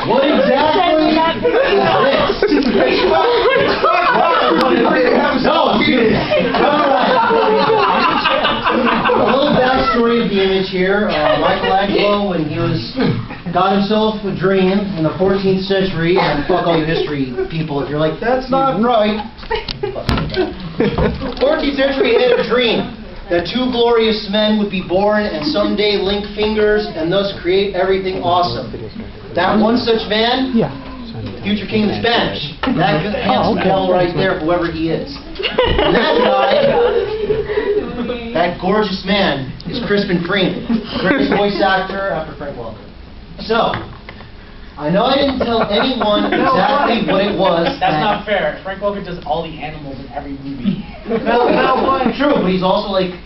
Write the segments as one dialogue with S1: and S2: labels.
S1: What exactly is this? A little backstory of the image here. Michelangelo, when he got himself a dream in the 14th century, and fuck all your history people if you're like, that's not right. 14th century had a dream that two glorious men would be born and someday link fingers and thus create everything awesome. That one such man, future king of the Spanish. That handsome hell right there, whoever he is. And that guy, that gorgeous man, is Crispin Freeman, greatest voice actor after Frank Welker. So, I know I didn't tell anyone exactly what it was.
S2: That's not fair. Frank Welker does all the animals in every movie.
S1: True, but he's also like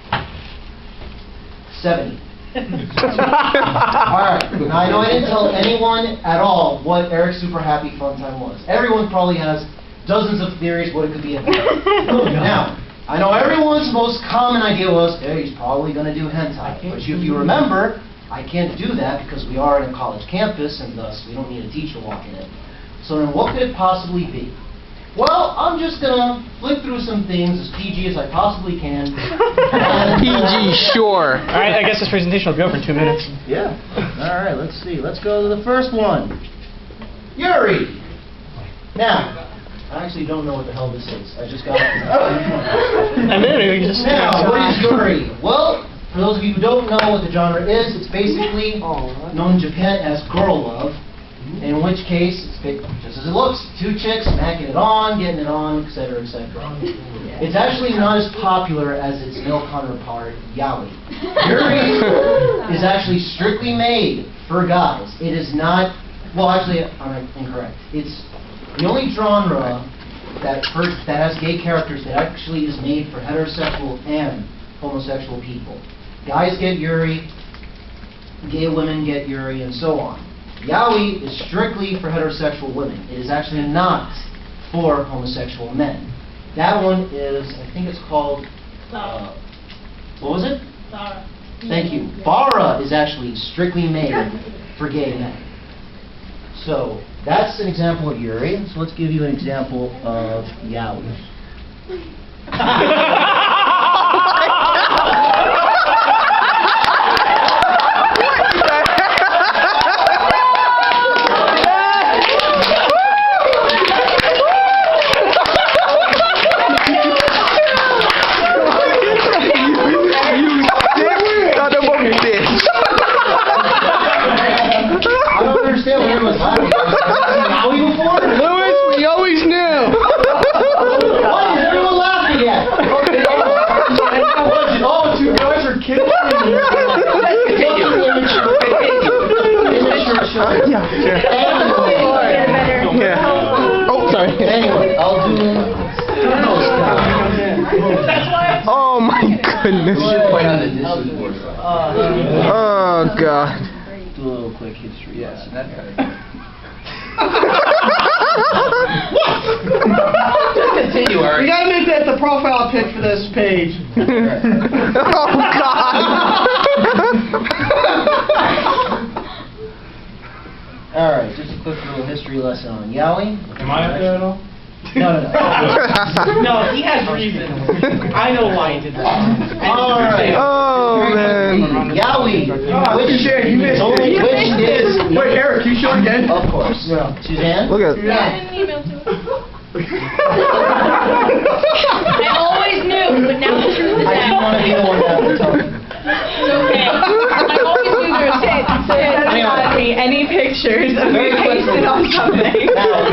S1: 70. Alright, now I know I didn't tell anyone at all what Eric's Super Happy Funtime was. Everyone probably has dozens of theories what it could be about. Now, I know everyone's most common idea was, hey, he's probably going to do hentai. But if you remember, I can't do that because we are in a college campus and thus we don't need a teacher walking in. So then what could it possibly be? Well, I'm just going to flick through some things as PG as I possibly can.
S3: PG, sure.
S2: Alright, I guess this presentation will go for 2 minutes.
S1: Yeah. Alright, let's see. Let's go to the first one. Yuri! Now, I actually don't know what the hell this is. I just got it.
S2: And then we just...
S1: Now, what is Yuri? Well, for those of you who don't know what the genre is, it's basically known in Japan as girl love. In which case, it's just as it looks, two chicks smacking it on, getting it on, etc., etc. It's actually not as popular as its male counterpart, yaoi. Yuri is actually strictly made for guys. It is not, well, actually, I'm incorrect. It's the only genre that has gay characters that actually is made for heterosexual and homosexual people. Guys get Yuri, gay women get Yuri, and so on. Yaoi is strictly for heterosexual women. It is actually not for homosexual men. That one is, I think it's called, what was it?
S4: Bara.
S1: Thank you. Bara is actually strictly made for gay men. So, that's an example of Yuri. So let's give you an example of Yaoi. Anyway, I'll do
S3: Oh my goodness. Oh God.
S1: Do a little quick history. Yes, and that kind of. Just continue, Eric.
S2: We gotta make that the profile pic for this page.
S3: Oh God.
S1: Alright, just a quick little history lesson on yaoi.
S2: Am I up there at all?
S1: No.
S2: No, he has reason. I know why he did that.
S1: Alright.
S3: Oh man.
S1: Yaoi. Which is...
S2: Wait, Eric, can you show again?
S1: Of course. Yeah. Suzanne?
S3: Look at.
S4: I didn't email to I always knew, but now the truth is
S1: I didn't want to be the one to have to tell you.
S4: It's okay. I always knew there was
S1: Anyway.
S5: any pictures of me pasted on something.
S1: Now,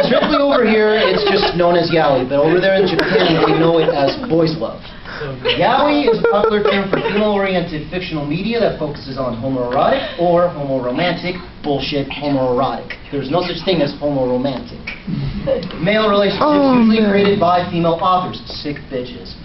S1: strictly over here, it's just known as yaoi, but over there in Japan, they know it as boys' love. Yaoi is a popular term for female-oriented fictional media that focuses on homoerotic or homoromantic bullshit homoerotic. There's no such thing as homoromantic. Male relationships usually created by female authors. Sick bitches.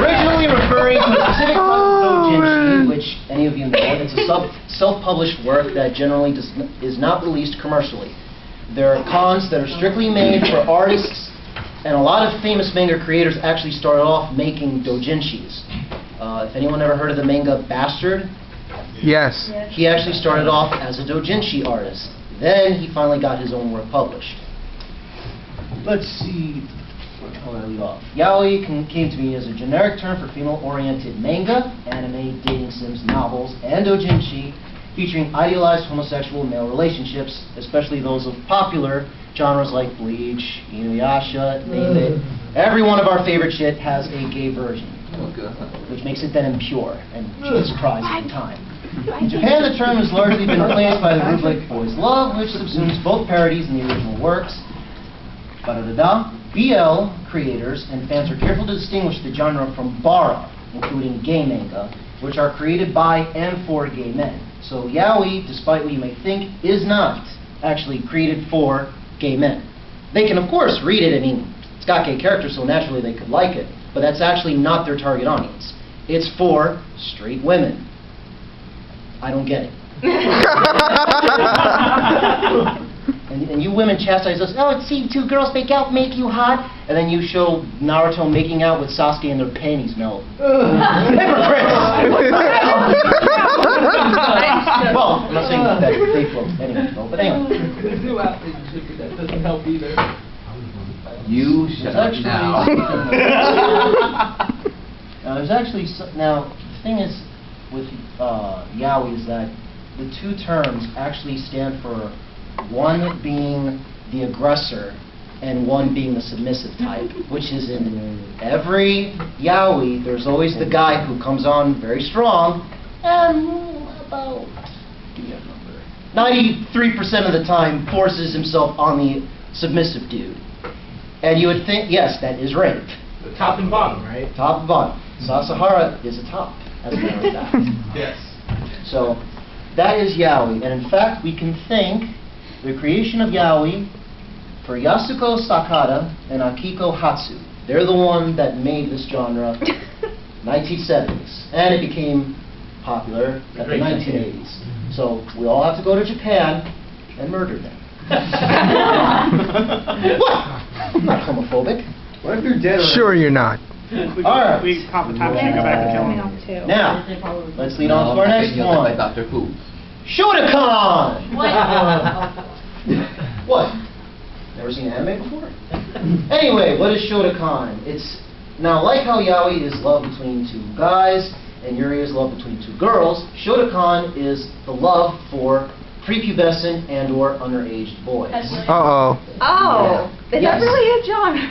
S1: Originally referring to a specific type of doujinshi, which any of you know, it's a self-published work that generally is not released commercially. There are cons that are strictly made for artists, and a lot of famous manga creators actually started off making doujinshis. If anyone ever heard of the manga Bastard,
S3: Yes.
S1: He actually started off as a doujinshi artist. Then he finally got his own work published. Let's see. How do I leave off? Yaoi came to me as a generic term for female-oriented manga, anime, dating sims, novels, and doujinshi featuring idealized homosexual male relationships, especially those of popular genres like Bleach, Inuyasha, name it. Every one of our favorite shit has a gay version, which makes it then impure, and she just cries every time. In Japan, the term has largely been replaced by the rubric Boys Love, which subsumes both parodies in the original works. BL creators and fans are careful to distinguish the genre from bara, including gay manga, which are created by and for gay men. So yaoi, despite what you may think, is not actually created for gay men. They can, of course, read it. I mean, it's got gay characters, so naturally they could like it. But that's actually not their target audience. It's for straight women. I don't get it. And you women chastise us, oh, see two girls make out, make you hot, and then you show Naruto making out with Sasuke and their panties melt. Hypocrites! Well, I'm not saying that they float anyway, though, but anyway.
S2: That doesn't help either.
S6: You shut up now.
S1: Now, there's actually, now, the thing is with yaoi is that the two terms actually stand for one being the aggressor and one being the submissive type, which is in every yaoi, there's always the guy who comes on very strong, and about, give me a number, 93% of the time forces himself on the submissive dude. And you would think, yes, that is rape.
S2: The top and bottom, right?
S1: Top and bottom. Sasahara is a top, as a matter of fact.
S2: Yes.
S1: So, that is yaoi. And in fact, we can thank the creation of yaoi for Yasuko Sakata and Akiko Hatsu. They're the one that made this genre 1970s. And it became popular at the 1980s. So, we all have to go to Japan and murder them. What? I'm not homophobic.
S6: What if you're dead already?
S3: Sure you're not.
S1: All right.
S2: We have time to go back and kill him.
S1: Now, let's lead on to our next one.
S6: Like Dr. Who.
S1: Shotokan! What? Never seen anime before? Anyway, what is Shotokan? It's, now like how yaoi is love between two guys, and yuri is love between two girls, Shotokan is the love for prepubescent and or underage boys.
S3: Uh-oh.
S5: Oh, is
S1: Yes.
S5: that really a genre?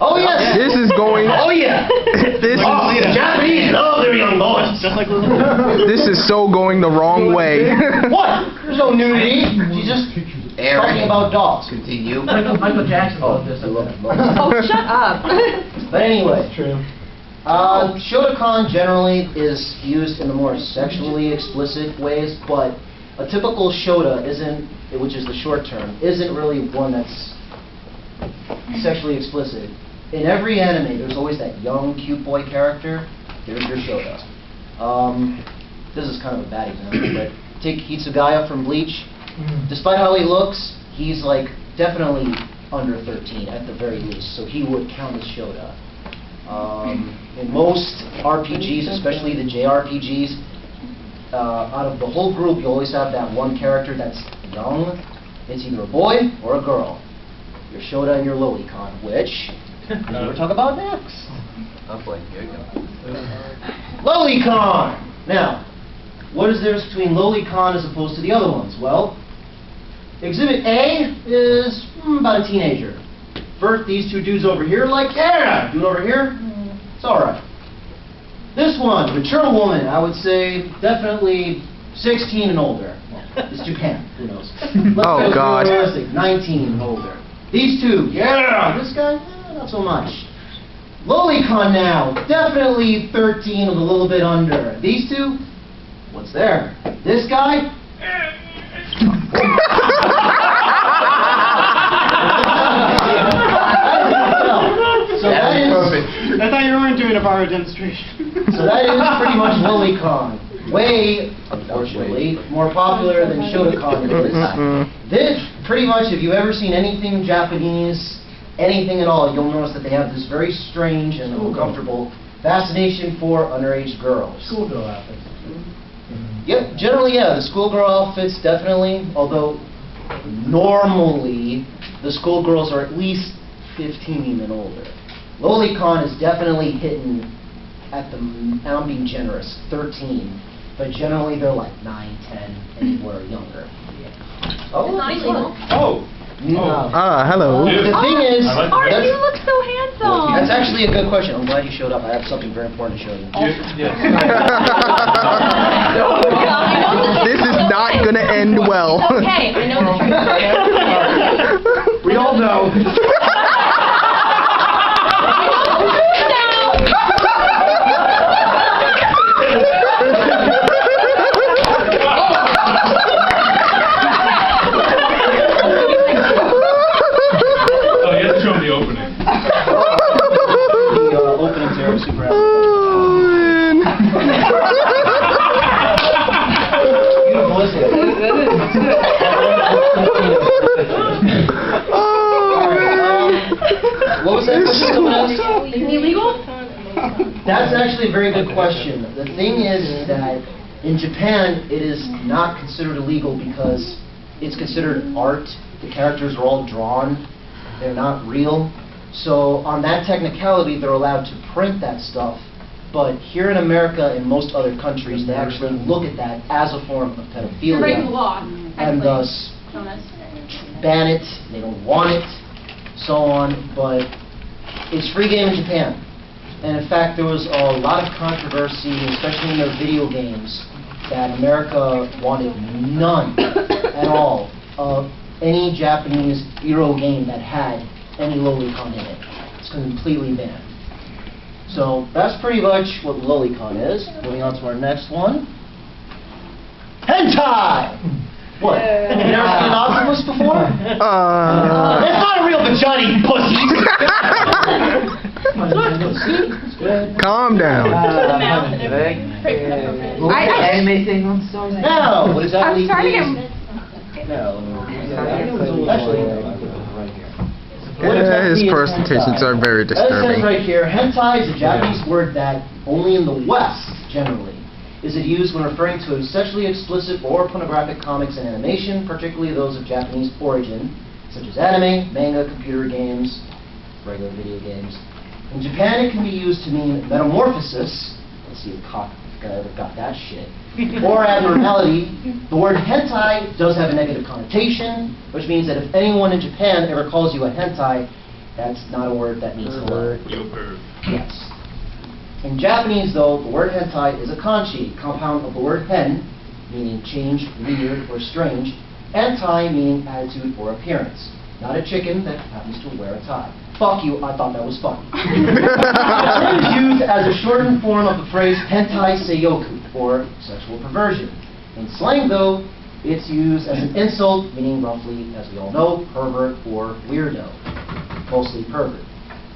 S1: Oh yes!
S3: This is going...
S1: Oh yeah!
S3: This is...
S1: Japanese love their young boys!
S3: This is so going the wrong way.
S1: What? There's no nudity. She's just talking about dogs.
S6: Continue.
S1: Michael Jackson loved this.
S5: Oh, shut up.
S1: But anyway,
S2: True.
S1: Shotokan generally is used in the more sexually explicit ways, but a typical shota isn't, which is the short term, isn't really one that's sexually explicit. In every anime, there's always that young, cute boy character. There's your shota. This is kind of a bad example, but take Hitsugaya from Bleach. Despite how he looks, he's like definitely under 13 at the very least, so he would count as shota. In most RPGs, especially the JRPGs, out of the whole group, you always have that one character that's young. It's either a boy or a girl. Your shota and your lolicon, which we'll talk about next.
S6: Oh boy, here we go.
S1: Lolicon! Now, what is there between lolicon as opposed to the other ones? Well, Exhibit A is about a teenager. First, these two dudes over here, like, yeah! Dude over here, it's alright. This one, mature woman, I would say definitely 16 and older. Well, it's Japan, who knows?
S3: Oh, God.
S1: Realistic, 19 and older. These two, yeah! This guy, not so much. Lolicon now, definitely 13 with a little bit under. These two, what's there? This guy? So that is
S6: perfect.
S2: I thought you weren't doing a power demonstration.
S1: So that is pretty much Lolicon. Way, unfortunately, more popular than Shotokan is. This, pretty much, if you've ever seen anything Japanese, anything at all, you'll notice that they have this very strange and uncomfortable fascination for underage girls.
S2: Schoolgirl outfits.
S1: Yep, generally, yeah, the schoolgirl outfits definitely, although normally the schoolgirls are at least 15 even older. Lolicon is definitely hitting at the, I'm being generous, 13, but generally they're like 9, 10, anywhere younger. Oh,
S4: It's not illegal.
S7: Oh.
S1: no.
S3: Hello.
S1: The thing is,
S7: I like
S5: Art,
S1: that's,
S5: you look so handsome.
S1: that's actually a good question. I'm glad you showed up. I have something very important to show you.
S3: This is not gonna end well.
S4: Okay, I know the truth.
S1: We all know.
S7: Oh, you have to show him the opening.
S1: The openings there are super
S3: Oh, man.
S1: beautiful, isn't it?
S3: Oh, man.
S1: What was that question someone asked?
S4: Is it illegal?
S1: That's actually a very good question. The thing is that in Japan, it is not considered illegal because it's considered art. The characters are all drawn. They're not real. So on that technicality, they're allowed to print that stuff. But here in America and most other countries, they actually look at that as a form of pedophilia.
S4: Breaking the law.
S1: And thus
S4: Jonas.
S1: ban it, they don't want it, so on, but it's free game in Japan. And in fact, there was a lot of controversy, especially in their video games, that America wanted none at all of any Japanese Euro game that had any lolicon in it. It's completely banned. So that's pretty much what lolicon is. Moving on to our next one. Hentai! What? You never seen an octopus before? It's not a real vagina, you pussy!
S3: Calm down.
S4: The mouth and everything.
S6: Anime thing on Stars.
S1: Now, what exactly
S5: I'm starting
S1: is...
S5: to...
S1: No. Actually, what
S3: Yeah, his
S1: exactly is
S3: presentations
S1: hentai?
S3: are very
S1: As it says
S3: disturbing.
S1: right here, hentai is a Japanese word that only in the West, generally, is it used when referring to sexually explicit or pornographic comics and animation, particularly those of Japanese origin, such as anime, manga, computer games, regular video games. In Japan, it can be used to mean metamorphosis. Let's see if guy ever got that shit. Or abnormality. The word hentai does have a negative connotation, which means that if anyone in Japan ever calls you a hentai, that's not a word that means hello.
S7: You perv.
S1: Yes. In Japanese, though, the word hentai is a kanji, compound of the word hen, meaning change, weird, or strange, and tai, meaning attitude or appearance. Not a chicken that happens to wear a tie. Fuck you, I thought that was funny. It is used as a shortened form of the phrase hentai seiyoku, or sexual perversion. In slang, though, it's used as an insult, meaning roughly, as we all know, pervert or weirdo, mostly pervert.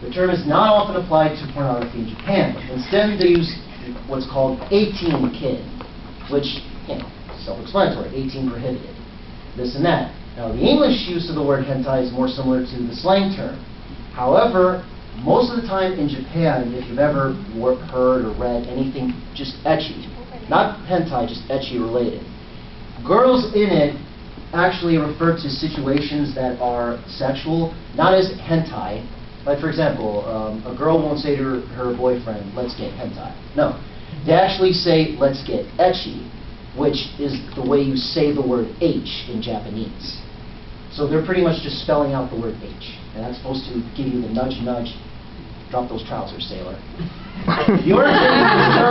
S1: The term is not often applied to pornography in Japan. Instead, they use what's called 18 kid, which, self-explanatory, 18 prohibited, this and that. Now, the English use of the word hentai is more similar to the slang term. However, most of the time in Japan, if you've ever heard or read anything just ecchi, not hentai, just ecchi related, girls in it actually refer to situations that are sexual, not as hentai. Like, for example, a girl won't say to her boyfriend, let's get hentai. No. They actually say, let's get ecchi, which is the way you say the word H in Japanese. So they're pretty much just spelling out the word H. And that's supposed to give you the nudge, nudge, drop those trousers, sailor. The origin of this term